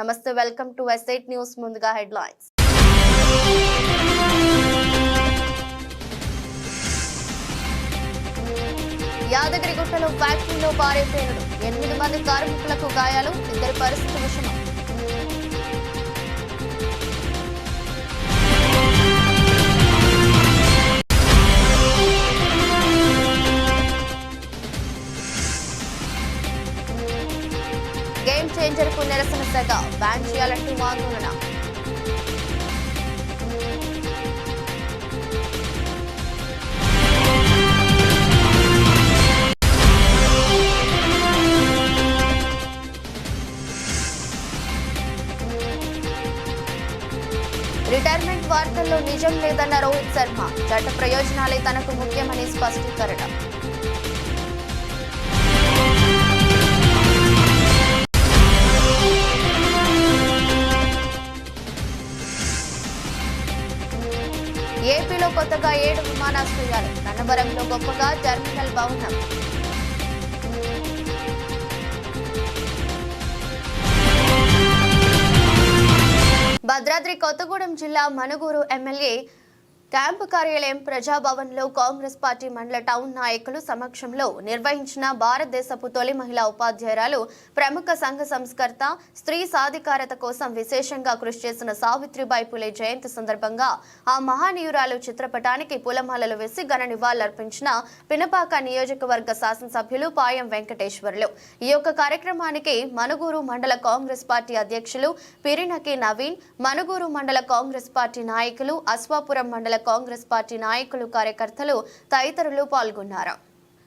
నమస్తే, welcome to S8 news. ముందుగా headlines. యాదగిరిగుట్టలో ఫ్యాక్టరీలో పారే పేలుడు, 8 మంది కార్మికులకు గాయాలు, 2 పరిస్థితి విషమం. గేమ్ చేంజర్ కు నిరసన సెగ, బ్యాన్ చేయాలంటూ ఆందోళన. రిటైర్మెంట్ వార్తల్లో నిజం లేదన్న రోహిత్ శర్మ, చట్ట ప్రయోజనాలే తనకు ముఖ్యమని స్పష్టీకరణ. ఏపీలో కొత్తగా 7 విమానాశ్రయాలు, నన్నవరంలో గొప్పగా టెర్మినల్ భవనం. భద్రాద్రి కొత్తగూడెం జిల్లా మనుగూరు ఎమ్మెల్యే క్యాంపు కార్యాలయం ప్రజాభవన్లో కాంగ్రెస్ పార్టీ మండల టౌన్ నాయకులు సమక్షంలో నిర్వహించిన భారతదేశపు తొలి మహిళా ఉపాధ్యాయురాలు, ప్రముఖ సంఘ సంస్కర్త, స్త్రీ సాధికారత కోసం విశేషంగా కృషి చేసిన సావిత్రిబాయి పులే జయంతి సందర్భంగా ఆ మహానీయురాలు చిత్రపటానికి పూలమాలలు వేసి ఘన నివాళులర్పించిన పినపాక నియోజకవర్గ శాసనసభ్యులు పాయం వెంకటేశ్వర్లు. ఈ యొక్క కార్యక్రమానికి మనుగూరు మండల కాంగ్రెస్ పార్టీ అధ్యక్షులు పిరినకి నవీన్, మనుగూరు మండల కాంగ్రెస్ పార్టీ నాయకులు, అశ్వాపురం మండల కాంగ్రెస్ పార్టీ నాయకులు, కార్యకర్తలు తదితరులు పాల్గొన్నారు.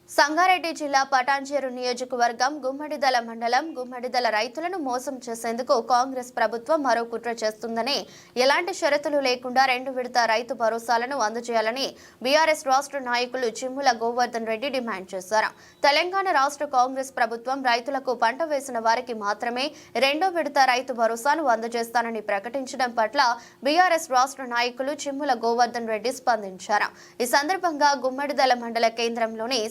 సంగారెడ్డి జిల్లా పటాన్చెరు నియోజకవర్గం గుమ్మడిదల మండలం గుమ్మడిదల రైతులను మోసం చేసేందుకు కాంగ్రెస్ ప్రభుత్వం మరో కుట్ర చేస్తుందని, ఎలాంటి షరతులు లేకుండా 2 విడత రైతు భరోసాలను అందజేయాలని బీఆర్ఎస్ రాష్ట్ర నాయకులు చిమ్ముల గోవర్ధన్ రెడ్డి డిమాండ్ చేశారు. తెలంగాణ రాష్ట్ర కాంగ్రెస్ ప్రభుత్వం రైతులకు పంట వేసిన వారికి మాత్రమే 2వ విడత రైతు భరోసాను అందజేస్తానని ప్రకటించడం పట్ల బీఆర్ఎస్ రాష్ట్ర నాయకులు చిమ్ముల గోవర్ధన్ రెడ్డి స్పందించారు. ఈ సందర్భంగా గుమ్మడిదల మండల కేంద్రంలోని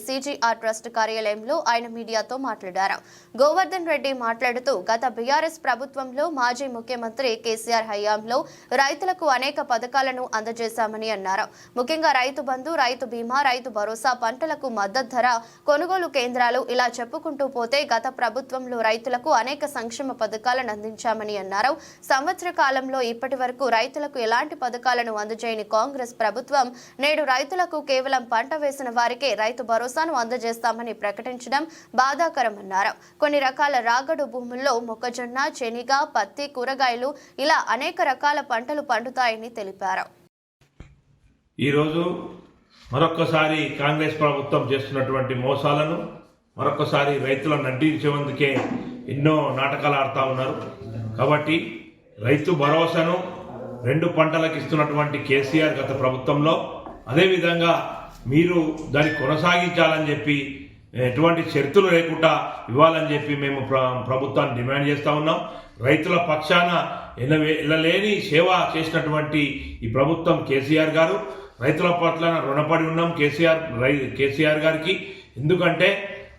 ట్రస్ట్ కార్యాలయంలో ఆయన మీడియాతో మాట్లాడారు. గోవర్ధన్ రెడ్డి మాట్లాడుతూ, గత బీఆర్ఎస్ ప్రభుత్వంలో మాజీ ముఖ్యమంత్రి కేసీఆర్ హయాంలో రైతులకు అనేక పథకాలను అందజేశామని అన్నారు. ముఖ్యంగా రైతు బంధు, రైతు బీమా, రైతు భరోసా, పంటలకు మద్దతు ధర, కొనుగోలు కేంద్రాలు, ఇలా చెప్పుకుంటూ పోతే గత ప్రభుత్వంలో రైతులకు అనేక సంక్షేమ పథకాలను అందించామని అన్నారు. సంవత్సర కాలంలో ఇప్పటి వరకు రైతులకు ఎలాంటి పథకాలను అందజేయని కాంగ్రెస్ ప్రభుత్వం నేడు రైతులకు కేవలం పంట వేసిన వారికే రైతు భరోసాను అందజేస్తామని ప్రకటించడం బాధాకరమన్నారు. కొన్ని రకాల రాగడు భూముల్లో మొక్కజొన్న, శనగ, పత్తి, కూరగాయలు, ఇలా అనేక రకాల పంటలు పండుతాయని తెలిపారు. ఈరోజు మరొక్కసారి కాంగ్రెస్ ప్రభుత్వం చేస్తున్నటువంటి మోసాలను మరొక్కసారి రైతులను నడ్డించేందుకే ఎన్నో నాటకాలు ఆడుతూ ఉన్నారు. కాబట్టి రైతు భరోసాను 2 పంటలకు ఇస్తున్నటువంటి కేసీఆర్ గత ప్రభుత్వంలో అదేవిధంగా మీరు దాన్ని కొనసాగించాలని చెప్పి ఎటువంటి షరతులు లేకుండా ఇవ్వాలని చెప్పి మేము ప్రభుత్వాన్ని డిమాండ్ చేస్తూ ఉన్నాం. రైతుల పక్షాన ఎనలేని సేవ చేసినటువంటి ఈ ప్రభుత్వం కేసీఆర్ గారు, రైతుల పట్ల రుణపడి ఉన్నాం కేసీఆర్ గారికి. ఎందుకంటే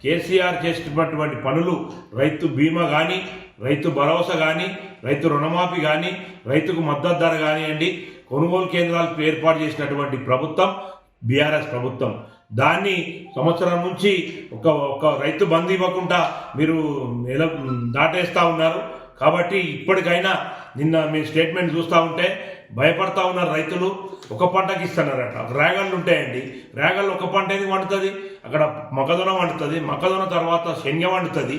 కేసీఆర్ చేసినటువంటి పనులు, రైతు బీమా కానీ, రైతు భరోసా కానీ, రైతు రుణమాఫీ కానీ, రైతుకు మద్దతు ధర కానివ్వండి, కొనుగోలు కేంద్రాలు ఏర్పాటు చేసినటువంటి ప్రభుత్వం బీఆర్ఎస్ ప్రభుత్వం. దాన్ని సంవత్సరం నుంచి ఒక రైతు బంధు ఇవ్వకుండా మీరు దాటేస్తూ ఉన్నారు. కాబట్టి ఇప్పటికైనా నిన్న మీ స్టేట్మెంట్ చూస్తూ ఉంటే భయపడతా ఉన్నారు రైతులు. ఒక పంటకి ఇస్తున్నారట. రేగళ్ళు ఉంటాయండి, రేగళ్ళు ఒక పంట ఎందుకు వండుతుంది? అక్కడ మొక్కజొన్న వండుతుంది, మొక్కజొన్న తర్వాత శనగ వండుతుంది.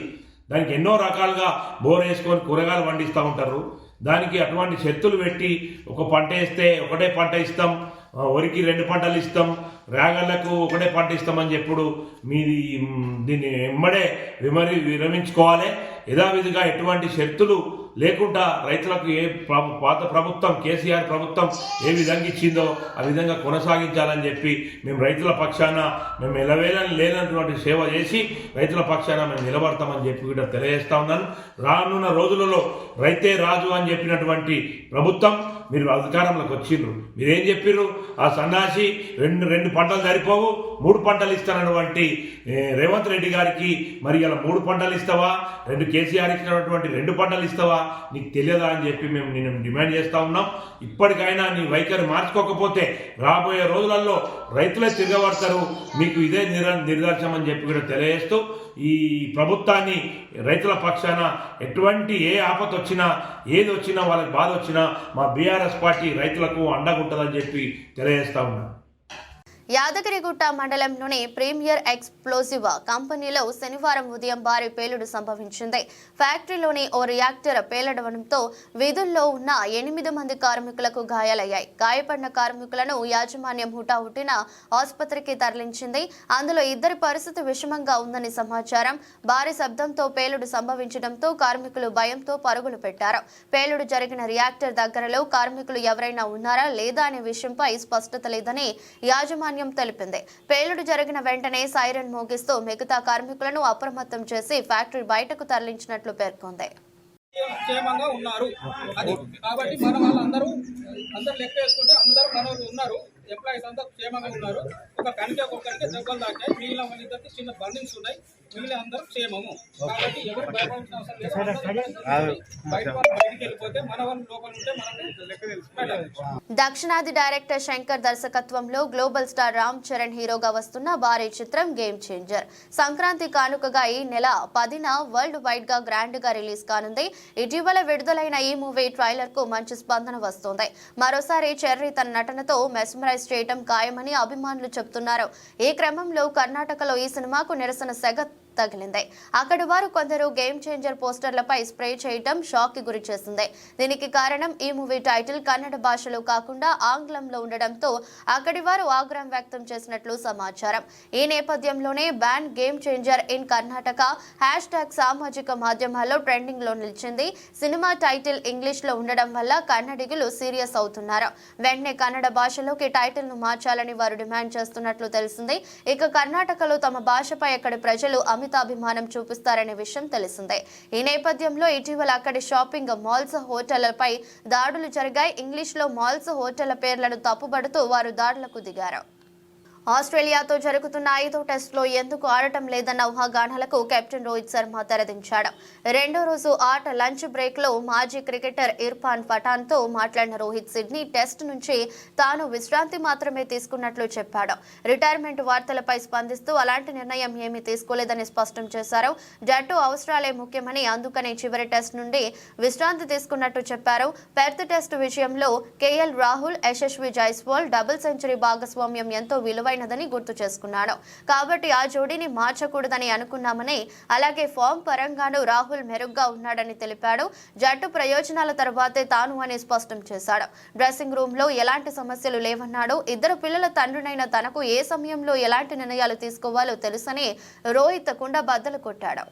దానికి ఎన్నో రకాలుగా బోర్ వేసుకొని కూరగాయలు పండిస్తూ ఉంటారు. దానికి అటువంటి షరతులు పెట్టి ఒక పంట వేస్తే ఒకటే పంట ఇస్తాం, వరికి 2 పంటలు ఇస్తాం, రేగళ్లకు ఒకటే పంట ఇస్తామని చెప్పుడు మీది దీన్ని ఎమ్మడే విరమించుకోవాలి. యథావిధిగా ఎటువంటి షరతులు లేకుండా రైతులకు పాత ప్రభుత్వం కేసీఆర్ ప్రభుత్వం ఏ విధంగా ఇచ్చిందో ఆ విధంగా కొనసాగించాలని చెప్పి మేము రైతుల పక్షాన మేము ఎలవేలని లేనటువంటి సేవ చేసి రైతుల పక్షాన మేము నిలబడతామని చెప్పి కూడా తెలియజేస్తా ఉన్నాను. రానున్న రోజులలో రైతే రాజు అని చెప్పినటువంటి ప్రభుత్వం మీరు అధికారంలోకి వచ్చిండ్రు. మీరేం చెప్పిర్రు? ఆ సన్నాసి రెండు పంటలు సరిపోవు 3 పంటలు ఇస్తానటువంటి రేవంత్ రెడ్డి గారికి మరి ఇలా 3 పంటలు ఇస్తావా? కేసీఆర్ ఇచ్చినటువంటి 2 పంటలు ఇస్తావా? నీకు తెలియదా అని చెప్పి మేము నేను డిమాండ్ చేస్తూ ఉన్నాం. ఇప్పటికైనా నీ వైఖరి మార్చుకోకపోతే రాబోయే రోజులలో రైతులే తిరగబడతారు, మీకు ఇదే నిర్దర్శనం అని చెప్పి కూడా తెలియజేస్తూ ఈ ప్రభుత్వాన్ని రైతుల పక్షాన ఎటువంటి ఏ ఆపద వచ్చినా ఏది వచ్చినా వాళ్ళకి బాధ వచ్చినా మా బీఆర్ఎస్ పార్టీ రైతులకు అండగుంటుందని చెప్పి తెలియజేస్తా ఉన్నాం. యాదగిరిగుట్ట మండలంలోని ప్రీమియర్ ఎక్స్ప్లోజివ్ కంపెనీలో శనివారం ఉదయం భారీ పేలుడు సంభవించింది. ఫ్యాక్టరీలోని ఓ రియాక్టర్ పేలడడంతో విధుల్లో ఉన్న 8 మంది కార్మికులకు గాయాలయ్యాయి. గాయపడిన కార్మికులను యాజమాన్యం హుటాహుటిన ఆసుపత్రికి తరలించింది. అందులో 2 పరిస్థితి విషమంగా ఉందని సమాచారం. భారీ శబ్దంతో పేలుడు సంభవించడంతో కార్మికులు భయంతో పరుగులు పెట్టారు. పేలుడు జరిగిన రియాక్టర్ దగ్గరలో కార్మికులు ఎవరైనా ఉన్నారా లేదా అనే విషయంపై స్పష్టత లేదని యాజమాన్యం తెలిపింది. పేలుడు జరిగిన వెంటనే సైరన్ మోగిస్తూ మిగతా కార్మికులను అప్రమత్తం చేసి ఫ్యాక్టరీ బయటకు తరలించినట్లు పేర్కొంది. క్షేమంగా ఉన్నారు. అది కాబట్టి మన వాళ్ళందరూ లెక్క వేసుకుంటే అందరూ మనోళ్ళు ఉన్నారు. ఎంప్లాయీస్ అంతా క్షేమంగా ఉన్నారు. ఒక కణికి ఒక్కొక్కరికి దెబ్బలు తాకాయి. మిగిలిన వాళ్ళిద్దరికి చిన్న బర్నింగ్స్ ఉన్నాయి. మిగిలిన అందరూ క్షేమము. కాబట్టి ఎవరు భయపడాల్సిన అవసరం లేదు. బయటికి వెళ్ళిపోతే మన వాళ్ళు లోపల ఉంటే మనం దక్షిణాది డైరెక్టర్ శంకర్ దర్శకత్వంలో గ్లోబల్ స్టార్ రామ్ చరణ్ హీరోగా వస్తున్న భారీ చిత్రం గేమ్ చేంజర్ సంక్రాంతి కానుకగా ఈ నెల 10న వరల్డ్ వైడ్ గా గ్రాండ్ గా రిలీజ్ కానుంది. ఇటీవల విడుదలైన ఈ మూవీ ట్రైలర్ కు మంచి స్పందన వస్తోంది. మరోసారి చెర్రీ తన నటనతో మెస్మరైజ్ చేయడం ఖాయమని అభిమానులు చెబుతున్నారు. ఈ క్రమంలో కర్ణాటకలో ఈ సినిమాకు నిరసన సెగ తగిలింది. అక్కడి వారు కొందరు గేమ్ చేంజర్ పోస్టర్లపై స్ప్రే చేయడం షాక్ కి గురి చేసింది. దీనికి కారణం ఈ మూవీ టైటిల్ కన్నడ భాషలో కాకుండా ఆంగ్లంలో ఉండడంతో అక్కడి వారు ఆగ్రహం వ్యక్తం చేసినట్లు సమాచారం. ఈ నేపథ్యంలోనే ban game changer in Karnataka #, సామాజిక మాధ్యమాల్లో ట్రెండింగ్ లో నిలిచింది. సినిమా టైటిల్ ఇంగ్లీష్ లో ఉండడం వల్ల కన్నడిగులు సీరియస్ అవుతున్నారు. వెంటనే కన్నడ భాషలోకి టైటిల్ ను మార్చాలని వారు డిమాండ్ చేస్తున్నట్లు తెలిసింది. ఇక కర్ణాటకలో తమ భాషపై అక్కడి ప్రజలు అమితాభిమానం చూపిస్తారనే విషయం తెలిసిందే. ఈ నేపథ్యంలో ఇటీవల అక్కడి షాపింగ్ మాల్స్, హోటళ్లపై దాడులు జరిగాయి. ఇంగ్లీష్లో మాల్స్, హోటళ్ల పేర్లను తప్పుబడుతూ వారు దాడులకు దిగారు. ఆస్ట్రేలియాతో జరుగుతున్న 5వ టెస్టులో ఎందుకు ఆడటం లేదన్న ఊహాగానాలకు కెప్టెన్ రోహిత్ శర్మ తెరదించాడు. రెండో రోజు ఆట లంచ్ బ్రేక్ లో మాజీ క్రికెటర్ ఇర్ఫాన్ పఠాన్ తో మాట్లాడిన రోహిత్ సిడ్నీ టెస్ట్ నుంచి తాను విశ్రాంతి మాత్రమే తీసుకున్నట్లు చెప్పాడు. రిటైర్మెంట్ వార్తలపై స్పందిస్తూ అలాంటి నిర్ణయం ఏమీ తీసుకోలేదని స్పష్టం చేశారు. జట్టు అవసరాలే ముఖ్యమని, అందుకనే చివరి టెస్ట్ నుండి విశ్రాంతి తీసుకున్నట్టు చెప్పారు. పెర్త్ టెస్ట్ విజయంలో KL Rahul, Yashasvi Jaiswal double century భాగస్వామ్యం ఎంతో విలువైనదని గుర్తు చేసుకున్నాడు. కాబట్టి ఆ జోడీని మార్చకూడదని అనుకున్నామని, అలాగే ఫామ్ పరంగానూ రాహుల్ మెరుగ్గా ఉన్నాడని తెలిపాడు. జట్టు ప్రయోజనాల తర్వాతే తాను అని స్పష్టం చేశాడు. డ్రెస్సింగ్ రూమ్ లో ఎలాంటి సమస్యలు లేవన్నాడు. 2 పిల్లల తండ్రినైన తనకు ఏ సమయంలో ఎలాంటి నిర్ణయాలు తీసుకోవాలో తెలుసని రోహిత్ కుండబద్దలు కొట్టాడు.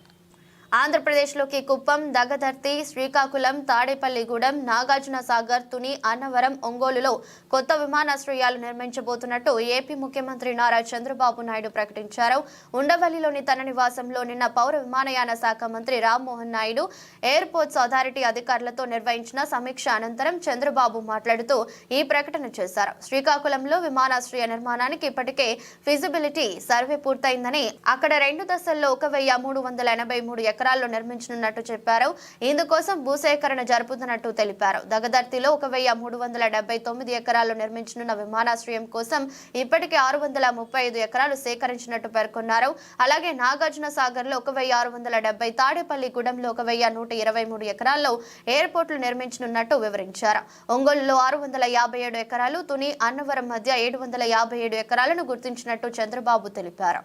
ఆంధ్రప్రదేశ్లోకి కుప్పం, దగదర్తి, శ్రీకాకుళం, తాడేపల్లిగూడెం, నాగార్జున సాగర్, తుని, అన్నవరం, ఒంగోలులో కొత్త విమానాశ్రయాలు నిర్మించబోతున్నట్టు ఏపీ ముఖ్యమంత్రి నారా చంద్రబాబు నాయుడు ప్రకటించారు. ఉండవల్లిలోని తన నివాసంలో నిన్న పౌర విమానయాన శాఖ మంత్రి రామ్మోహన్ నాయుడు ఎయిర్పోర్ట్స్ అథారిటీ అధికారులతో నిర్వహించిన సమీక్ష అనంతరం చంద్రబాబు మాట్లాడుతూ ఈ ప్రకటన చేశారు. శ్రీకాకుళంలో విమానాశ్రయ నిర్మాణానికి ఇప్పటికే ఫిజిబిలిటీ సర్వే పూర్తయిందని, అక్కడ 2 దశల్లో 1383 ఎకరాల్లో నిర్మించనున్నట్టు చెప్పారు. ఇందుకోసం భూసేకరణ జరుపుతున్నట్టు తెలిపారు. దగదర్తిలో 1379 ఎకరాల్లో నిర్మించనున్న విమానాశ్రయం కోసం ఇప్పటికే 635 ఎకరాలు సేకరించినట్టు పేర్కొన్నారు. అలాగే నాగార్జున సాగర్ లో 1670, తాడేపల్లిగూడెంలో 1123 ఎకరాల్లో ఎయిర్పోర్టులు నిర్మించనున్నట్టు వివరించారు. ఒంగోలులో 657 ఎకరాలు, తుని, అన్నవరం మధ్య 757 ఎకరాలను గుర్తించినట్టు చంద్రబాబు తెలిపారు.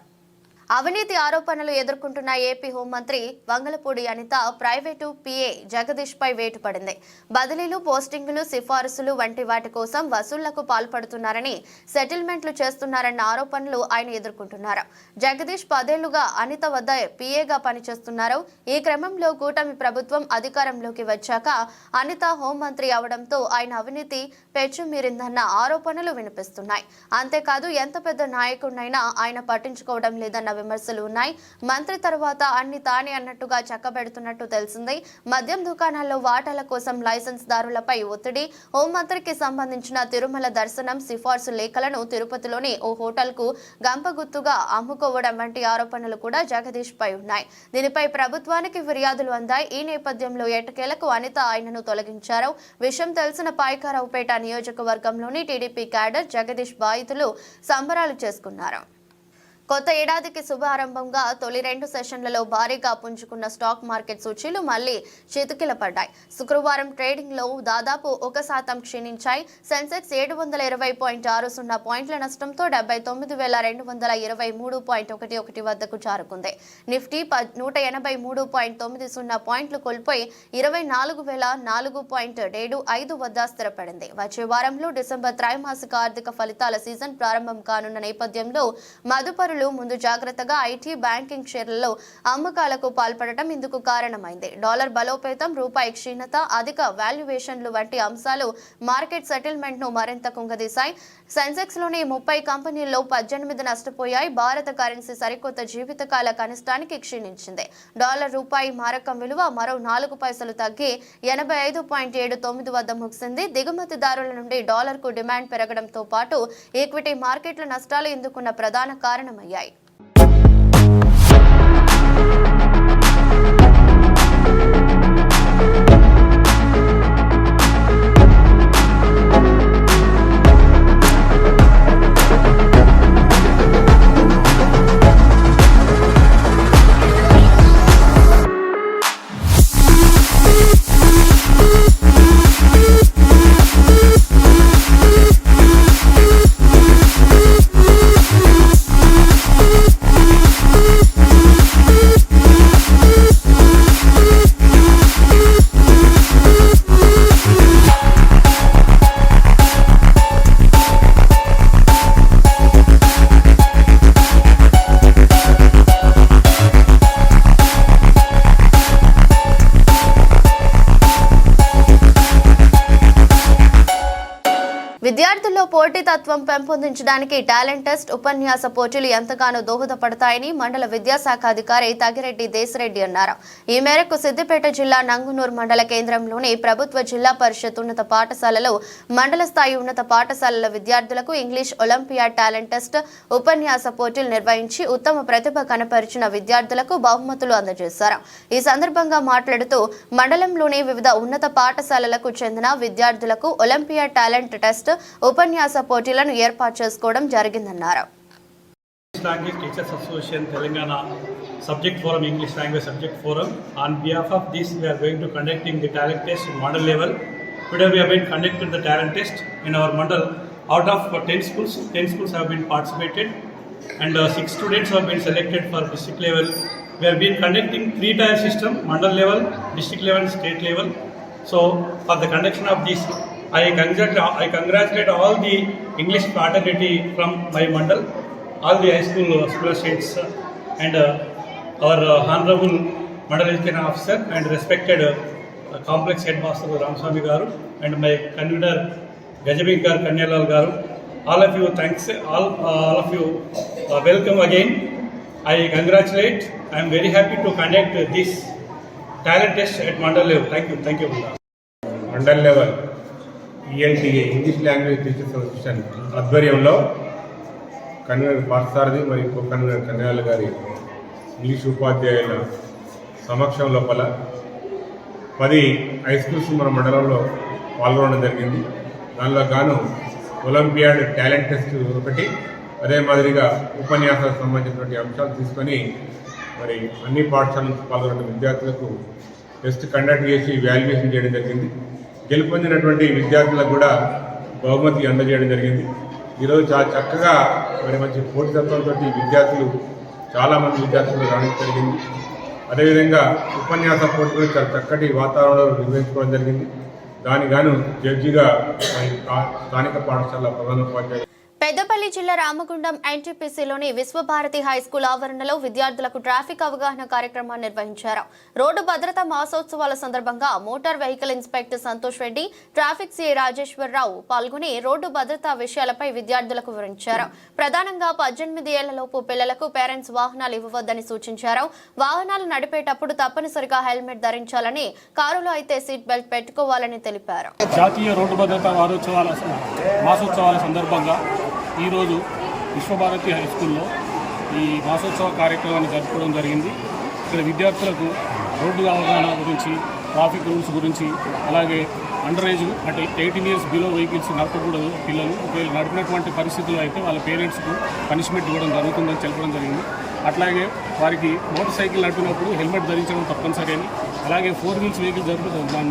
అవినీతి ఆరోపణలు ఎదుర్కొంటున్న ఏపీ హోంమంత్రి వంగలపూడి అనిత ప్రైవేటు పిఏ జగదీష్ పై వేటు పడింది. బదిలీలు, పోస్టింగులు, సిఫారసులు వంటి వాటి కోసం వసూళ్లకు పాల్పడుతున్నారని, సెటిల్మెంట్లు చేస్తున్నారన్న ఆరోపణలు ఆయన ఎదుర్కొంటున్నారు. జగదీష్ 10 ఏళ్లుగా అనిత వద్ద పిఏగా పనిచేస్తున్నారు. ఈ క్రమంలో కూటమి ప్రభుత్వం అధికారంలోకి వచ్చాక అనిత హోంమంత్రి అవడంతో ఆయన అవినీతి పెచ్చుమీరిందన్న ఆరోపణలు వినిపిస్తున్నాయి. అంతేకాదు ఎంత పెద్ద నాయకుడినైనా ఆయన పట్టించుకోవడం లేదన్న విమర్శలు ఉన్నాయి. మంత్రి తర్వాత అన్ని తానే అన్నట్టుగా చక్కబెడుతున్నట్టు తెలిసింది. మద్యం దుకాణాల్లో వాటాల కోసం లైసెన్స్ దారులపై ఒత్తిడి, హోంమంత్రికి సంబంధించిన తిరుమల దర్శనం సిఫార్సు లేఖలను తిరుపతిలోని ఓ హోటల్కు గంపగుత్తుగా అమ్ముకోవడం వంటి ఆరోపణలు కూడా జగదీష్ పై ఉన్నాయి. దీనిపై ప్రభుత్వానికి ఫిర్యాదులు అందాయి. ఈ నేపథ్యంలో ఎట్టకేలకు అనిత ఆయనను తొలగించారు. విషయం తెలిసిన పాయకారావుపేట నియోజకవర్గంలోని టీడీపీ క్యాడర్ జగదీష్ బాధితులు సంబరాలు చేసుకున్నారు. కొత్త ఏడాదికి శుభారంభంగా తొలి 2 సెషన్లలో భారీగా పుంజుకున్న స్టాక్ మార్కెట్ సూచీలు మళ్లీ చితికిలపడ్డాయి. శుక్రవారం ట్రేడింగ్ లో దాదాపు 1% క్షీణించాయి. సెన్సెక్స్ 720.60 పాయింట్ల నష్టంతో 79,223.11 వద్దకు చేరుకుంది. నిఫ్టీ 183.90 పాయింట్లు కోల్పోయి 24,004.75 వద్ద స్థిరపడింది. వచ్చే వారంలో డిసెంబర్ త్రైమాసిక ఆర్థిక ఫలితాల సీజన్ ప్రారంభం కానున్న నేపథ్యంలో మదుపరులు ముందు జాగ్రత్తగా ఐటీ, బ్యాంకింగ్ షేర్లలో అమ్మకాలకు పాల్పడటం ఇందుకు కారణమైంది. డాలర్ బలోపేతం, రూపాయి క్షీణత, అధిక వాల్యుయేషన్లు వంటి అంశాలు మార్కెట్ సెటిల్మెంట్ ను మరింత కుంగదీశాయి. సెన్సెక్స్ లోని 30 కంపెనీల్లో 18 నష్టపోయాయి. భారత కరెన్సీ సరికొత్త జీవితకాల కనిష్టానికి క్షీణించింది. డాలర్ రూపాయి మారకం విలువ మరో 4 పైసలు తగ్గి 85.79 వద్ద ముగిసింది. దిగుమతిదారుల నుండి డాలర్ కు డిమాండ్ పెరగడంతో పాటు ఈక్విటీ మార్కెట్ల నష్టాలు ఇందుకున్న ప్రధాన కారణమయ్యాయి. విద్యార్థుల్లో పోటీతత్వం పెంపొందించడానికి టాలెంట్ టెస్ట్, ఉపన్యాస పోటీలు ఎంతగానో దోహదపడతాయని మండల విద్యాశాఖ అధికారి తగిరెడ్డి దేశరెడ్డి అన్నారు. ఈ మేరకు సిద్దిపేట జిల్లా నంగునూరు మండల కేంద్రంలోని ప్రభుత్వ జిల్లా పరిషత్ ఉన్నత పాఠశాలలో మండల స్థాయి ఉన్నత పాఠశాలల విద్యార్థులకు ఇంగ్లీష్ ఒలింపియాడ్, టాలెంట్ టెస్ట్, ఉపన్యాస పోటీలు నిర్వహించి ఉత్తమ ప్రతిభ కనపరిచిన విద్యార్థులకు బహుమతులు అందజేశారు. ఈ సందర్భంగా మాట్లాడుతూ మండలంలోని వివిధ ఉన్నత పాఠశాలలకు చెందిన విద్యార్థులకు ఒలింపియాడ్, టాలెంట్ టెస్ట్, ఉపన్యాస పోటీలను ఏర్పాటు చేసుకోవడం జరిగిందన్నారు. Language Teachers Association Telangana Subject Forum, English Language Subject Forum. On behalf of this, we are going to conducting the talent test in mandal level. Today we have been conducting the talent test in our mandal. Out of 10 schools have been participated, and 6 students have been selected for district level. We have been conducting 3-tier system: mandal level, district level, state level. So for the conduction of this, I congratulate all the English fraternity from my mandal, all the high school students, and our honorable mandal education officer and respected complex headmaster Ramaswamy garu, and my convener Gajabinkar Kanyalal garu. All of you, thanks. All of you, welcome again. I congratulate. I am very happy to conduct this talent test at mandal level. Thank you. Mandal level ELTA English language teachers association ఆధ్వర్యంలో convener Parthasarathi మరియు co convener కన్యాల గారి English ఉపాధ్యాయుల సమక్షం లోపల 10 high schools మన మండలంలో పాల్గొనడం జరిగింది. దానిలో గాను ఒలింపియాడ్, టాలెంట్ టెస్ట్ ఒకటి, అదే మాదిరిగా ఉపన్యాసాలకు సంబంధించినటువంటి అంశాలు తీసుకొని మరి అన్ని పాఠశాల నుంచి పాల్గొన్న విద్యార్థులకు టెస్ట్ కండక్ట్ చేసి వాల్యుయేషన్ చేయడం జరిగింది. గెలుపొందినటువంటి విద్యార్థులకు కూడా బహుమతి అందజేయడం జరిగింది. ఈరోజు చాలా చక్కగా మరి మంచి పోటీతత్వంతో చాలామంది విద్యార్థులు రావడం జరిగింది. అదేవిధంగా ఉపన్యాస పోటీలు చాలా చక్కటి వాతావరణంలో నిర్వహించుకోవడం జరిగింది. దానికి గాను జడ్జిగా స్థానిక పాఠశాల ప్రధానోపాధ్యాయులు పెద్దపల్లి జిల్లా రామగుండం ఎన్టీపీసీలోని విశ్వభారతి హైస్కూల్ ఆవరణలో విద్యార్థులకు ట్రాఫిక్ అవగాహన కార్యక్రమాన్ని నిర్వహించారు. రోడ్డు భద్రతా మాసోత్సవాల సందర్భంగా motor vehicle inspector Santosh Reddy, traffic CI Rajeshwararao పాల్గొని రోడ్డు భద్రతా విషయాలపై విద్యార్థులకు వివరించారు. ప్రధానంగా 18 ఏళ్లలోపు పిల్లలకు పేరెంట్స్ వాహనాలు ఇవ్వవద్దని సూచించారు. వాహనాలు నడిపేటప్పుడు తప్పనిసరిగా హెల్మెట్ ధరించాలని, కారులో అయితే సీట్ బెల్ట్ పెట్టుకోవాలని తెలిపారు. జాతీయ రోడ్డు భద్రతా మాసోత్సవాల సందర్భంగా ఈరోజు విశ్వభారతి హై స్కూల్లో ఈ మాసోత్సవ కార్యక్రమాన్ని జరుపుకోవడం జరిగింది. ఇక్కడ విద్యార్థులకు రోడ్డు అవగాహన గురించి, ట్రాఫిక్ రూల్స్ గురించి, అలాగే అండర్ ఏజ్ అంటే 18 ఇయర్స్ బిలో వెహికల్స్ నడపకూడదు పిల్లలు. ఒకవేళ నడిపినటువంటి పరిస్థితుల్లో అయితే వాళ్ళ పేరెంట్స్కు పనిష్మెంట్ ఇవ్వడం జరుగుతుందని తెలపడం జరిగింది. అట్లాగే వారికి మోటార్ సైకిల్ నడిపినప్పుడు హెల్మెట్ ధరించడం తప్పనిసరి అని, అలాగే 4 వీల్స్ వెహికల్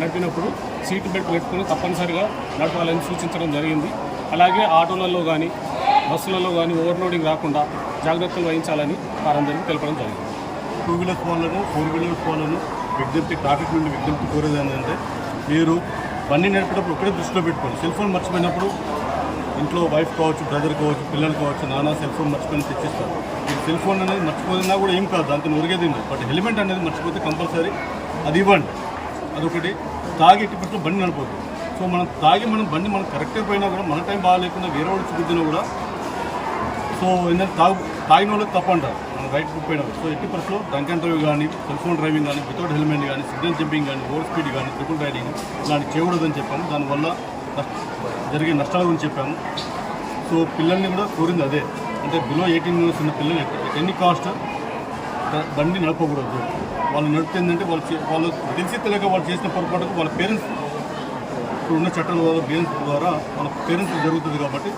నడిపినప్పుడు సీట్ బెల్ట్ పెట్టుకుని తప్పనిసరిగా నడపాలని సూచించడం జరిగింది. అలాగే ఆటోలలో కానీ బస్సులలో కానీ ఓవర్లోడింగ్ రాకుండా జాగ్రత్తలు వహించాలని వారందరికీ తెలపడం జరిగింది. 2 వీలర్స్ వాళ్ళను 4 వీలర్స్ వాళ్ళను ట్రాఫిక్ నుండి విజ్ఞప్తి కోరేది ఏంటంటే, మీరు బండి నడిపేటప్పుడు ఒకటే దృష్టిలో పెట్టుకోండి. సెల్ ఫోన్ మర్చిపోయినప్పుడు ఇంట్లో వైఫ్ కావచ్చు, బ్రదర్ కావచ్చు, పిల్లలు కావచ్చు, నాన్న సెల్ ఫోన్ మర్చిపోయి తెచ్చిస్తారు. మీరు సెల్ ఫోన్ అనేది మర్చిపోయినా కూడా ఏం కాదు, దాంతో ఒరిగేది. బట్ హెల్మెట్ అనేది మర్చిపోతే కంపల్సరీ అది ఇవ్వండి. అదొకటి. తాగి ఎట్టి పరిస్థితుల్లో బండి నడపొద్దు. సో మనం బండి మనం కరెక్ట్గా పోయినా కూడా మన టైం బాగాలేకుండా వేరే వాళ్ళు చూపుతున్నా కూడా, సో ఏంటంటే తాగిన వాళ్ళకి తప్పు అంటారు మనం రైట్ పోయినా. సో ఎట్టి పరిస్థితుల్లో డ్రంక్ అండ్ డ్రైవ్ కానీ, సెల్ ఫోన్ డ్రైవింగ్ కానీ, వితౌట్ హెల్మెట్ కానీ, సిగ్నల్ జంపింగ్ కానీ, ఓవర్ స్పీడ్ కానీ, ట్రిపుల్ రైడింగ్ ఇలాంటివి చేయకూడదని చెప్పాము. దానివల్ల జరిగే నష్టాల గురించి చెప్పాము. సో పిల్లల్ని కూడా కోరింది అదే, అంటే బిలో 18 ఇయర్స్ ఉన్న పిల్లలు ఎన్ని కాస్ట్ బండి నడపకూడదు. వాళ్ళు నడిపితే వాళ్ళు తెలిసి తెలియక వాళ్ళు చేసిన పొరపాటుకు వాళ్ళ పేరెంట్స్ ఇప్పుడు ఉన్న చట్టాల ద్వారా వాళ్ళ పేరెంట్స్ జరుగుతుంది కాబట్టి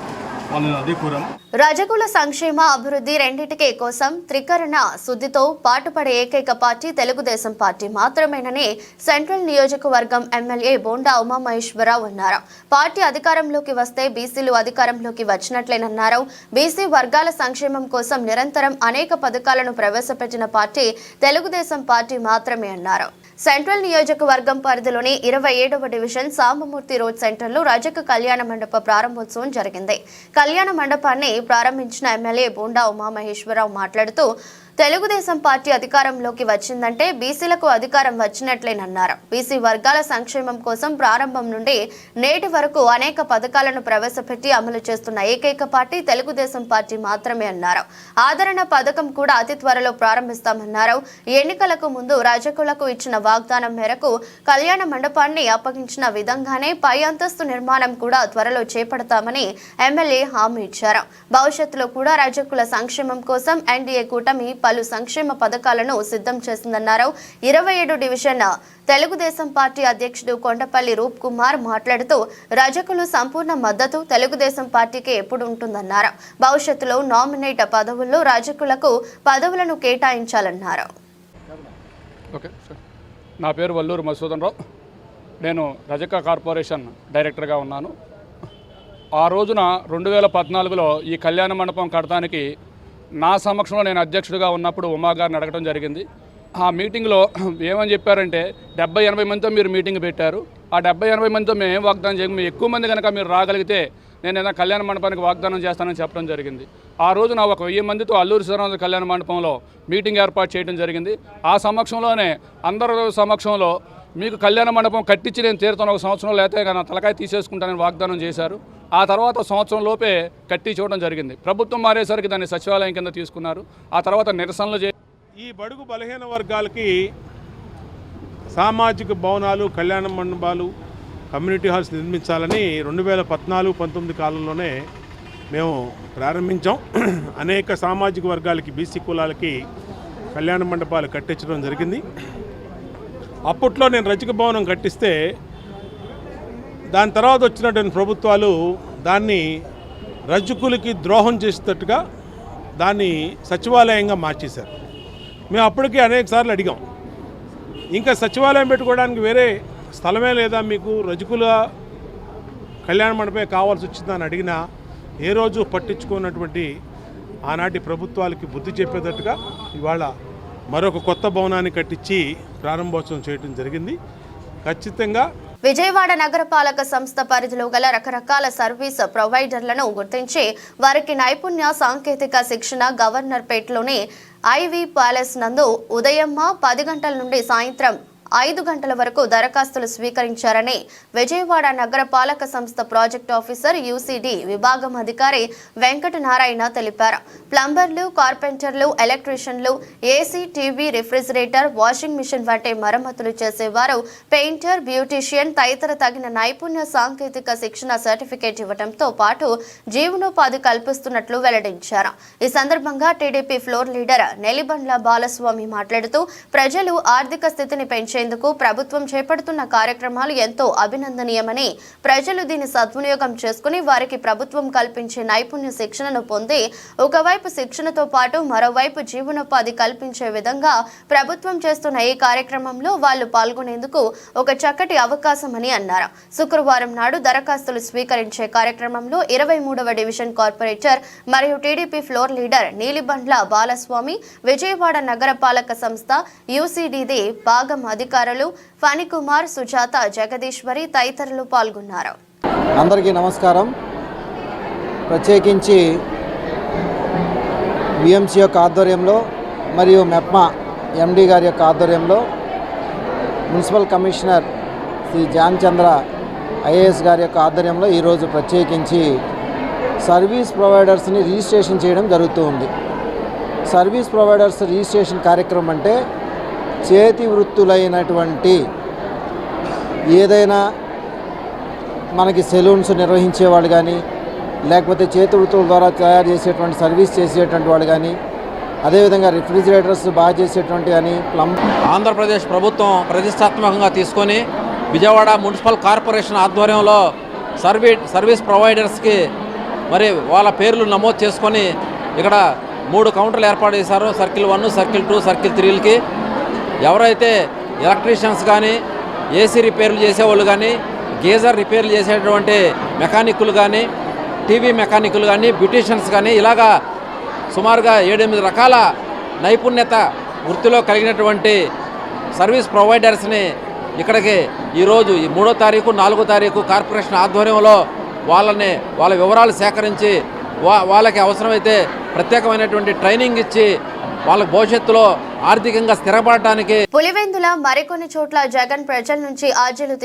వాళ్ళని అదే కోరాము. రజకుల సంక్షేమ అభివృద్ధి రెండింటికే కోసం త్రికరణ శుద్ధితో పాటుపడే ఏకైక పార్టీ తెలుగుదేశం పార్టీ మాత్రమేనని సెంట్రల్ నియోజకవర్గం ఎమ్మెల్యే బోండా ఉమామహేశ్వరరావు అన్నారు. పార్టీ అధికారంలోకి వస్తే బీసీలు అధికారంలోకి వచ్చినట్లేనన్నారు. బీసీ వర్గాల సంక్షేమం కోసం నిరంతరం అనేక పథకాలను ప్రవేశపెట్టిన పార్టీ తెలుగుదేశం పార్టీ మాత్రమే అన్నారు. సెంట్రల్ నియోజకవర్గం పరిధిలోని 27వ డివిజన్ సాంబమూర్తి రోడ్ సెంటర్లో రజక కళ్యాణ మండప ప్రారంభోత్సవం జరిగింది. కళ్యాణ మండపాన్ని ప్రారంభించిన ఎమ్మెల్యే బోండా ఉమామహేశ్వరరావు మాట్లాడుతూ, తెలుగుదేశం పార్టీ అధికారంలోకి వచ్చిందంటే బీసీలకు అధికారం వచ్చినట్లేనన్నారు. బీసీ వర్గాల సంక్షేమం కోసం ప్రారంభం నుండి నేటి వరకు అనేక పథకాలను ప్రవేశపెట్టి అమలు చేస్తున్న ఏకైక పార్టీ తెలుగుదేశం పార్టీ మాత్రమే అన్నారు. ఆదరణ పథకం కూడా అతి త్వరలో ప్రారంభిస్తామన్నారు. ఎన్నికలకు ముందు రజకులకు ఇచ్చిన వాగ్దానం మేరకు కళ్యాణ మండపాన్ని అప్పగించిన విధంగానే పై అంతస్తు నిర్మాణం కూడా త్వరలో చేపడతామని ఎమ్మెల్యే హామీ ఇచ్చారు. భవిష్యత్తులో కూడా రజకుల సంక్షేమం కోసం ఎన్డీఏ కూటమి పలు సంక్షేమ పథకాలను సిద్ధం చేసిందన్నారు. 27 డివిజన్ తెలుగుదేశం పార్టీ అధ్యక్షుడు కొండపల్లి రూప్ కుమార్ మాట్లాడుతూ, రజకులు సంపూర్ణ మద్దతు తెలుగుదేశం పార్టీకి ఎప్పుడు ఉంటుందన్నారు. భవిష్యత్తులో నామినేట్ పదవుల్లో రజకులకు పదవులను కేటాయించాలన్నారు. నా పేరు వల్లూరు మధుసూదన్ రావు. నేను రజక కార్పొరేషన్ డైరెక్టర్గా ఉన్నాను. ఆ రోజున 2014లో ఈ కళ్యాణ మండపం కడటానికి నా సమక్షంలో నేను అధ్యక్షుడిగా ఉన్నప్పుడు ఉమా గారిని అడగడం జరిగింది. ఆ మీటింగ్లో ఏమని చెప్పారంటే, 70-80 మందితో మీరు మీటింగ్ పెట్టారు. ఆ 70-80 మందితో మేము ఏం వాగ్దానం చేయము, ఎక్కువ మంది కనుక మీరు రాగలిగితే నేను ఏదైనా కళ్యాణ మండపానికి వాగ్దానం చేస్తానని చెప్పడం జరిగింది. ఆ రోజున ఒక 1000 మందితో అల్లూరి సీతారామరాజు కళ్యాణ మండపంలో మీటింగ్ ఏర్పాటు చేయడం జరిగింది. ఆ సమక్షంలోనే అందరి సమక్షంలో మీకు కళ్యాణ మండపం కట్టించి నేను తీరుతాను, 1 సంవత్సరం లేతే నా తలకాయ తీసేసుకుంటానని వాగ్దానం చేశారు. ఆ తర్వాత సంవత్సరం లోపే కట్టి చూడడం జరిగింది. ప్రభుత్వం మారేసరికి దాన్ని సచివాలయం కింద తీసుకున్నారు. ఆ తర్వాత నిరసనలు ఈ బడుగు బలహీన వర్గాలకి సామాజిక భవనాలు, కళ్యాణ మండపాలు, కమ్యూనిటీ హాల్స్ నిర్మించాలని 2014-19 కాలంలోనే మేము ప్రారంభించాం. అనేక సామాజిక వర్గాలకి, బీసీ కులాలకి కళ్యాణ మండపాలు కట్టించడం జరిగింది. అప్పట్లో నేను రజక భవనం కట్టిస్తే దాని తర్వాత వచ్చినటువంటి ప్రభుత్వాలు దాన్ని రజకులకి ద్రోహం చేసేటట్టుగా దాన్ని సచివాలయంగా మార్చేశారు. మేము అప్పటికే అనేక సార్లు అడిగాం, ఇంకా సచివాలయం పెట్టుకోవడానికి వేరే స్థలమే లేదా మీకు, రజకుల కళ్యాణ మండపమే కావాల్సి వచ్చిందని అడిగినా ఏ రోజు పట్టించుకున్నటువంటి ఆనాటి ప్రభుత్వాలకి బుద్ధి చెప్పేటట్టుగా ఇవాళ మరొక కొత్త భవనాన్ని కట్టించి ప్రారంభోత్సవం చేయడం జరిగింది. ఖచ్చితంగా విజయవాడ నగరపాలక సంస్థ పరిధిలో గల రకరకాల సర్వీస్ ప్రొవైడర్లను గుర్తించి వారికి నైపుణ్య సాంకేతిక శిక్షణ గవర్నర్పేటలోని ఐవీ ప్యాలెస్ నందు ఉదయం 10 గంటల నుండి సాయంత్రం 5 గంటల వరకు దరఖాస్తులు స్వీకరించారని విజయవాడ నగరపాలక సంస్థ ప్రాజెక్ట్ ఆఫీసర్ యూసీడీ విభాగం అధికారి వెంకటనారాయణ తెలిపారు. ప్లంబర్లు, కార్పెంటర్లు, ఎలక్ట్రీషియన్లు, AC, TV, refrigerator, washing machine వంటి మరమ్మతులు చేసేవారు, పెయింటర్, బ్యూటీషియన్ తదితర తగిన నైపుణ్య సాంకేతిక శిక్షణ సర్టిఫికేట్ ఇవ్వడంతో పాటు జీవనోపాధి కల్పిస్తున్నట్లు వెల్లడించారు. ఈ సందర్భంగా TDP floor leader Nelibandla Balaswamy మాట్లాడుతూ ప్రజలు ఆర్థిక స్థితిని పెంచేందుకు ప్రభుత్వం చేపడుతున్న కార్యక్రమాలు ఎంతో అభినందనీయమని, ప్రజలు దీన్ని సద్వినియోగం చేసుకుని వారికి ప్రభుత్వం కల్పించే నైపుణ్య శిక్షణను పొంది ఒకవైపు శిక్షణతో పాటు మరోవైపు జీవనోపాధి కల్పించే విధంగా ప్రభుత్వం చేస్తున్న ఈ కార్యక్రమంలో వాళ్ళు పాల్గొనేందుకు ఒక చక్కటి అవకాశమని అన్నారు. శుక్రవారం నాడు దరఖాస్తులు స్వీకరించే కార్యక్రమంలో 23వ డివిజన్ కార్పొరేటర్ మరియు TDP floor leader Neelibandla Balaswamy, Vijayawada నగరపాలక సంస్థ యూసీడీది భాగం అధికారులు ఫణికుమార్, సుజాత, జగదీశ్వరి తదితరులు పాల్గొన్నారు. అందరికీ నమస్కారం. ప్రత్యేకించి విఎంసీ యొక్క ఆధ్వర్యంలో మరియు మెప్మా ఎండి గారి యొక్క ఆధ్వర్యంలో మున్సిపల్ కమిషనర్ శ్రీ జాన్ చంద్ర ఐఏఎస్ గారి యొక్క ఆధ్వర్యంలో ఈరోజు ప్రత్యేకించి సర్వీస్ ప్రొవైడర్స్ని రిజిస్ట్రేషన్ చేయడం జరుగుతూ ఉంది. సర్వీస్ ప్రొవైడర్స్ రిజిస్ట్రేషన్ కార్యక్రమం అంటే చేతి వృత్తులైనటువంటి ఏదైనా మనకి సెలూన్స్ నిర్వహించే వాళ్ళు కానీ, లేకపోతే చేతి వృత్తుల ద్వారా తయారు చేసేటువంటి సర్వీస్ చేసేటువంటి వాళ్ళు కానీ, అదేవిధంగా రిఫ్రిజిరేటర్స్ బాగా చేసేటువంటి కానీ ఆంధ్రప్రదేశ్ ప్రభుత్వం ప్రతిష్టాత్మకంగా తీసుకొని విజయవాడ మున్సిపల్ కార్పొరేషన్ ఆధ్వర్యంలో సర్వీస్ ప్రొవైడర్స్కి మరి వాళ్ళ పేర్లు నమోదు చేసుకొని ఇక్కడ 3 కౌంటర్లు ఏర్పాటు చేశారు. సర్కిల్ 1, సర్కిల్ 2, సర్కిల్ 3కి ఎవరైతే ఎలక్ట్రీషియన్స్ కానీ, ఏసీ రిపేర్లు చేసేవాళ్ళు కానీ, గీజర్ రిపేర్లు చేసేటువంటి మెకానికులు కానీ, టీవీ మెకానికులు కానీ, బ్యూటీషియన్స్ కానీ ఇలాగా సుమారుగా 7-8 రకాల నైపుణ్యత వృత్తిలో కలిగినటువంటి సర్వీస్ ప్రొవైడర్స్ని ఇక్కడికి ఈరోజు 3వ తారీఖు 4వ తారీఖు కార్పొరేషన్ ఆధ్వర్యంలో వాళ్ళ వివరాలు సేకరించి వాళ్ళకి అవసరమైతే ప్రత్యేకమైనటువంటి ట్రైనింగ్ ఇచ్చి వాళ్ళ భవిష్యత్తులో ఆర్థికంగా స్థిరపడటానికి. పులివెందుల మరికొన్ని చోట్ల జగన్ ప్రజల నుంచి ఆర్జీలు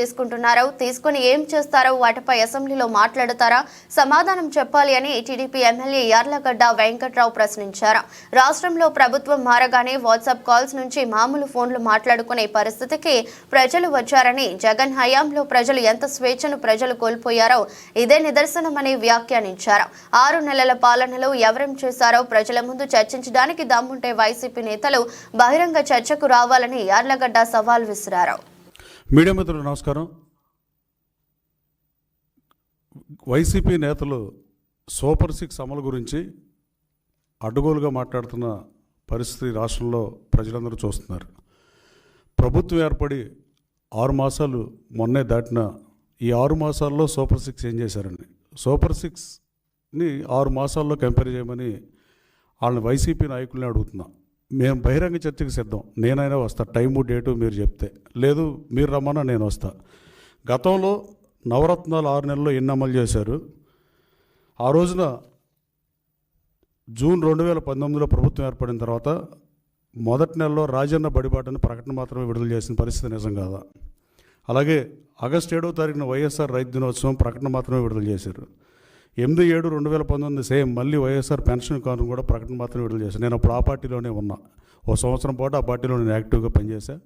తీసుకుని ఏం చేస్తారో వాటిపై అసెంబ్లీలో మాట్లాడతారా, సమాధానం చెప్పాలి అని టీడీపీ ఎమ్మెల్యే యార్లగడ్డ వెంకట్రావు ప్రశ్నించారు. రాష్ట్రంలో ప్రభుత్వం మారగానే వాట్సాప్ కాల్స్ నుంచి మామూలు ఫోన్లు మాట్లాడుకునే పరిస్థితికి ప్రజలు వచ్చారని, జగన్ హయాంలో ప్రజలు ఎంత స్వేచ్ఛను ప్రజలు కోల్పోయారో ఇదే నిదర్శనమని వ్యాఖ్యానించారు. 6 నెలల పాలనలో ఎవరేం చేశారో ప్రజల ముందు చర్చించడానికి దమ్ముంటే వైసీపీ నేతలు బహిరంగ చర్చకు రావాలని యార్లగడ్డ సవాల్ విసిరారు. మీడియా మిత్రులు నమస్కారం. వైసీపీ నేతలు సూపర్ 6 అమలు గురించి అడ్డగోలుగా మాట్లాడుతున్న పరిస్థితి రాష్ట్రంలో ప్రజలందరూ చూస్తున్నారు. ప్రభుత్వం ఏర్పడి 6 మాసాలు మొన్నే దాటిన ఈ 6 మాసాల్లో సూపర్ 6 ఏం చేశారండి? సూపర్ 6ని 6 మాసాల్లో కంపేర్ చేయమని వాళ్ళని వైసీపీ నాయకుల్ని అడుగుతున్నా. మేము బహిరంగ చర్చకు సిద్ధం. నేనైనా వస్తా, టైము డేటు మీరు చెప్తే. లేదు మీరు రమ్మన్నా నేను వస్తా. గతంలో నవరత్నాలు 6 నెలల్లో ఎన్ని అమలు చేశారు? ఆ రోజున జూన్ 2019లో ప్రభుత్వం ఏర్పడిన తర్వాత మొదటి నెలలో రాజన్న బడిబాటని ప్రకటన మాత్రమే విడుదల చేసిన పరిస్థితి నిజం కాదా? అలాగే ఆగస్టు 7వ తారీఖున వైఎస్ఆర్ రైతు దినోత్సవం ప్రకటన మాత్రమే విడుదల చేశారు. 8/7/2019 సేమ్ మళ్ళీ వైఎస్ఆర్ పెన్షన్ కానుక కూడా ప్రకటన మాత్రమే విడుదల చేశాను. నేను అప్పుడు ఆ పార్టీలోనే ఉన్నా. 1 సంవత్సరం పాటు ఆ పార్టీలో నేను యాక్టివ్గా పనిచేశా.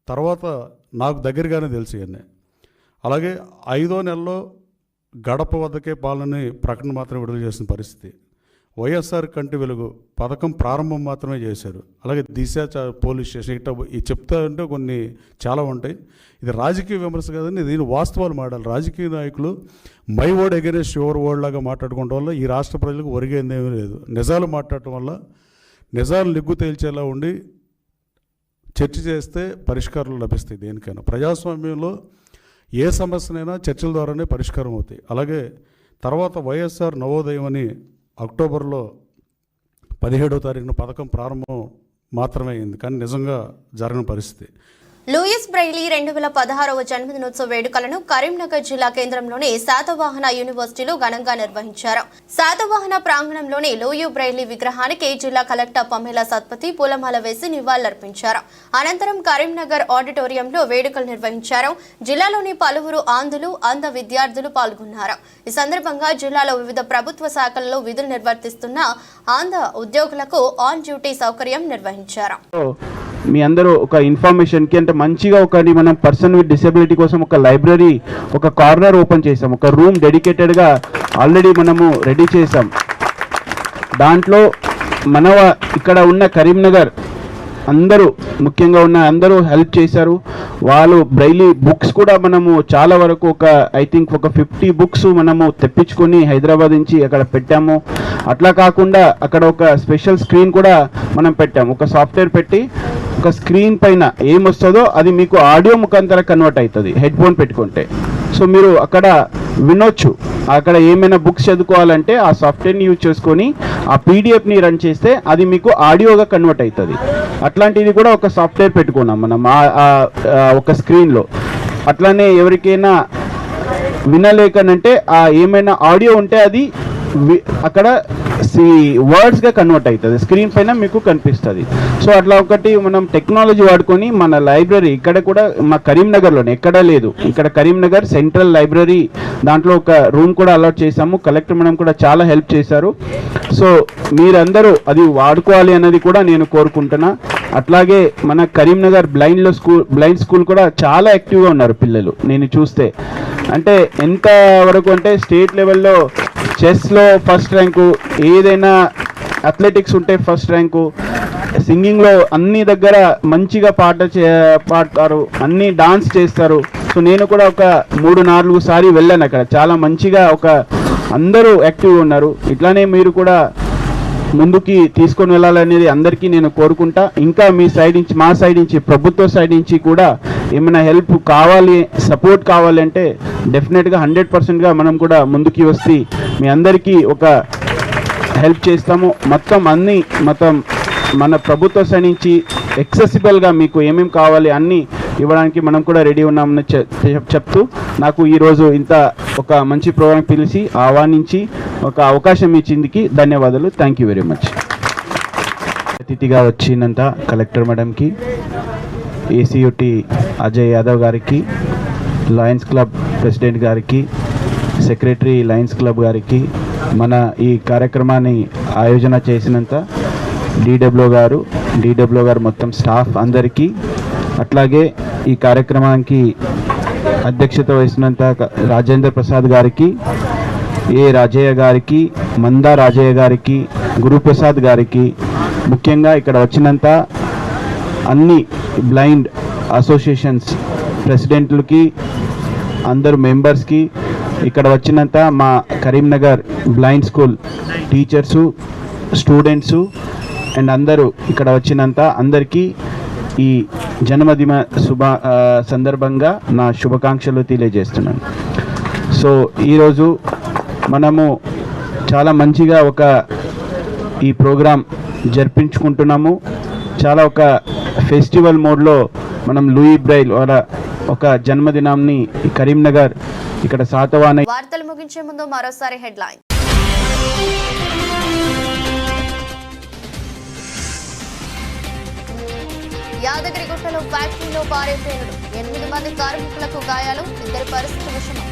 తర్వాత నాకు దగ్గరగానే తెలిసి అన్నీ. అలాగే 5వ నెలలో గడప వద్దకే పాలనని ప్రకటన మాత్రమే విడుదల చేసిన పరిస్థితి. వైఎస్ఆర్ కంటి వెలుగు పథకం ప్రారంభం మాత్రమే చేశారు. అలాగే దిశ పోలీస్ స్టేషన్ ఇట్లా చెప్తా ఉంటే కొన్ని చాలా ఉంటాయి. ఇది రాజకీయ విమర్శ కదండి, దీని వాస్తవాలు మాట్లాడాలి. రాజకీయ నాయకులు my word against your word లాగా మాట్లాడుకోవడం వల్ల ఈ రాష్ట్ర ప్రజలకు ఒరిగేందేమీ లేదు. నిజాలు మాట్లాడటం వల్ల నిజాలు నిగ్గు తేల్చేలా ఉండి చర్చ చేస్తే పరిష్కారాలు లభిస్తాయి. దేనికైనా ప్రజాస్వామ్యంలో ఏ సమస్యనైనా చర్చల ద్వారానే పరిష్కారం అవుతాయి. అలాగే తర్వాత వైఎస్ఆర్ నవోదయం అని అక్టోబర్లో 17వ తారీఖున పథకం ప్రారంభం మాత్రమే అయింది, కానీ నిజంగా జరగని పరిస్థితి. లూయిస్ బ్రెయిలీ 2016వ జన్మదినోత్సవ వేడుకలను కరీంనగర్ జిల్లా కేంద్రంలోని శాతవాహన యూనివర్సిటీలో ఘనంగా నిర్వహించారు. శాతవాహన ప్రాంగణంలోని లూయి బ్రెయిలీ విగ్రహానికి జిల్లా కలెక్టర్ పమేలా సత్పతి పూలమాల వేసి నివాళులర్పించారు. అనంతరం కరీంనగర్ ఆడిటోరియంలో వేడుకలు నిర్వహించారు. జిల్లాలోని పలువురు అంధ విద్యార్థులు పాల్గొన్నారు. ఈ సందర్భంగా జిల్లాలో వివిధ ప్రభుత్వ శాఖలలో విధులు నిర్వర్తిస్తున్న అంధ ఉద్యోగులకు ఆన్ డ్యూటీ సౌకర్యం నిర్వహించారు. మీ అందరూ ఒక ఇన్ఫర్మేషన్కి అంటే మంచిగా ఒకటి మనం పర్సన్ విత్ డిసెబిలిటీ కోసం ఒక లైబ్రరీ ఒక కార్నర్ ఓపెన్ చేసాం. ఒక రూమ్ డెడికేటెడ్గా ఆల్రెడీ మనము రెడీ చేసాం. దాంట్లో ఇక్కడ ఉన్న కరీంనగర్ అందరూ ముఖ్యంగా ఉన్న అందరూ హెల్ప్ చేశారు. వాళ్ళు బ్రైలీ బుక్స్ కూడా మనము చాలా వరకు ఐ థింక్ ఒక 50 బుక్స్ మనము తెప్పించుకొని హైదరాబాద్ నుంచి అక్కడ పెట్టాము. అట్లా కాకుండా అక్కడ ఒక స్పెషల్ స్క్రీన్ కూడా మనం పెట్టాము. ఒక సాఫ్ట్వేర్ పెట్టి ఒక స్క్రీన్ పైన ఏమొస్తుందో అది మీకు ఆడియో ముఖాంతరం కన్వర్ట్ అవుతుంది హెడ్ ఫోన్ పెట్టుకుంటే. సో మీరు అక్కడ వినొచ్చు. అక్కడ ఏమైనా బుక్స్ చదువుకోవాలంటే ఆ సాఫ్ట్వేర్ని యూజ్ చేసుకొని ఆ పీడిఎఫ్ని రన్ చేస్తే అది మీకు ఆడియోగా కన్వర్ట్ అవుతుంది. అట్లాంటిది కూడా ఒక సాఫ్ట్వేర్ పెట్టుకున్నాం మనం ఒక స్క్రీన్లో. అట్లానే ఎవరికైనా వినలేకనంటే ఏమైనా ఆడియో ఉంటే అది అక్కడ వర్డ్స్గా కన్వర్ట్ అవుతుంది, స్క్రీన్ పైన మీకు కనిపిస్తుంది. సో అట్లా ఒకటి మనం టెక్నాలజీ వాడుకొని మన లైబ్రరీ ఇక్కడ కూడా మా కరీంనగర్లోనే ఎక్కడా లేదు. ఇక్కడ కరీంనగర్ సెంట్రల్ లైబ్రరీ దాంట్లో ఒక రూమ్ కూడా అలాట్ చేశాము. కలెక్టర్ మేడం కూడా చాలా హెల్ప్ చేశారు. సో మీరందరూ అది వాడుకోవాలి అన్నది కూడా నేను కోరుకుంటున్నా. అట్లాగే మన కరీంనగర్ బ్లైండ్ స్కూల్ కూడా చాలా యాక్టివ్గా ఉన్నారు పిల్లలు. నేను చూస్తే అంటే ఎంత వరకు అంటే స్టేట్ లెవెల్లో చెస్లో ఫస్ట్ ర్యాంకు, ఏదైనా అథ్లెటిక్స్ ఉంటే ఫస్ట్ ర్యాంకు, సింగింగ్లో అన్ని దగ్గర మంచిగా పాడతారు, అన్ని డాన్స్ చేస్తారు. సో నేను కూడా ఒక 3-4 సార్లు వెళ్ళాను అక్కడ. చాలా మంచిగా అందరూ యాక్టివ్గా ఉన్నారు. ఇట్లానే మీరు కూడా ముందుకి తీసుకొని వెళ్ళాలనేది అందరికీ నేను కోరుకుంటా. ఇంకా మీ సైడ్ నుంచి మా సైడ్ నుంచి ప్రభుత్వ సైడ్ నుంచి కూడా ఏమైనా హెల్ప్ కావాలి, సపోర్ట్ కావాలంటే డెఫినెట్గా 100%గా మనం కూడా ముందుకి వస్తే మీ అందరికీ ఒక హెల్ప్ చేస్తాము. మొత్తం మన ప్రభుత్వ సైడ్ నుంచి యాక్సెసిబుల్గా మీకు ఏమేమి కావాలి అన్నీ ఇవ్వడానికి మనం కూడా రెడీ ఉన్నామని చెప్తూ నాకు ఈరోజు ఇంత ఒక మంచి ప్రోగ్రాం పిలిచి ఆహ్వానించి ఒక అవకాశం ఇచ్చిందికి ధన్యవాదాలు. Thank you very much. అతిథిగా వచ్చినంత కలెక్టర్ మేడంకి, ఏసీయూటీ అజయ్ యాదవ్ గారికి, లయన్స్ క్లబ్ ప్రెసిడెంట్ గారికి, సెక్రటరీ లయన్స్ క్లబ్ గారికి, మన ఈ కార్యక్రమాన్ని ఆయోజన చేసినంత డీడబ్ల్యూ గారు మొత్తం స్టాఫ్ అందరికీ, అట్లాగే ఈ కార్యక్రమానికి అధ్యక్షత వహిస్తున్నంత రాజేంద్ర ప్రసాద్ గారికి, ఏ రాజయ్య గారికి, మందా రాజయ్య గారికి, గురుప్రసాద్ గారికి, ముఖ్యంగా ఇక్కడ వచ్చినంత అన్ని బ్లైండ్ అసోసియేషన్స్ ప్రెసిడెంట్లకి, అందరు మెంబర్స్కి, ఇక్కడ వచ్చినంత మా Karimnagar blind school teachers, students and అందరూ ఇక్కడ వచ్చినంత అందరికీ ఈ జన్మదిన సందర్భంగా నా శుభాకాంక్షలు తెలియజేస్తున్నాను. సో ఈరోజు మనము చాలా మంచిగా ఈ ప్రోగ్రాం జరిపించుకుంటున్నాము. చాలా ఒక ఫెస్టివల్ మోడ్లో మనం లూయి బ్రెయిల్ ఒక జన్మదినాన్ని కరీంనగర్ ఇక్కడ శాతవాహన. వార్తలు ముగించే ముందు మరోసారి హెడ్లైన్. యాదగిరిగుట్టలో ఫ్యాక్టరీలో భారీ పేలుడు, 8 మంది కార్మికులకు గాయాలు, 2 పరిస్థితి విషమం.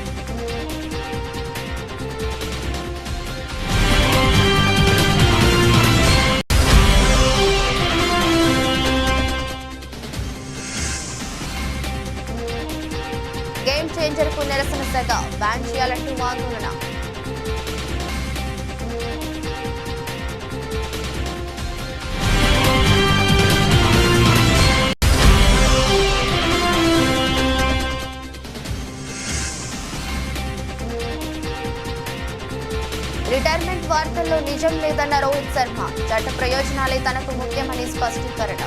గేమ్ చేంజర్ కు నిరసన సెగ, బ్యాన్ చేయాలంటూ ఆందోళన. రిటైర్మెంట్ వార్తల్లో నిజం లేదన్న రోహిత్ శర్మ, చట్ట ప్రయోజనాలే తనకు ముఖ్యమని స్పష్టీకరణ.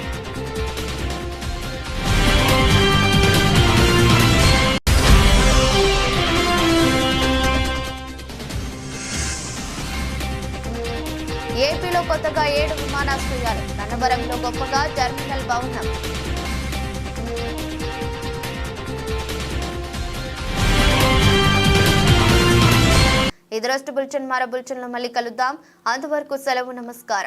ఏపీలో కొత్తగా 7 విమానాశ్రయాలు, నన్నవరంలో గొప్పగా టెర్మినల్ భవనం. ఇది రోజు బులెటిన్ మరో బులెటిన్లో మళ్ళీ కలుద్దాం. అంతవరకు సెలవు. నమస్కారం.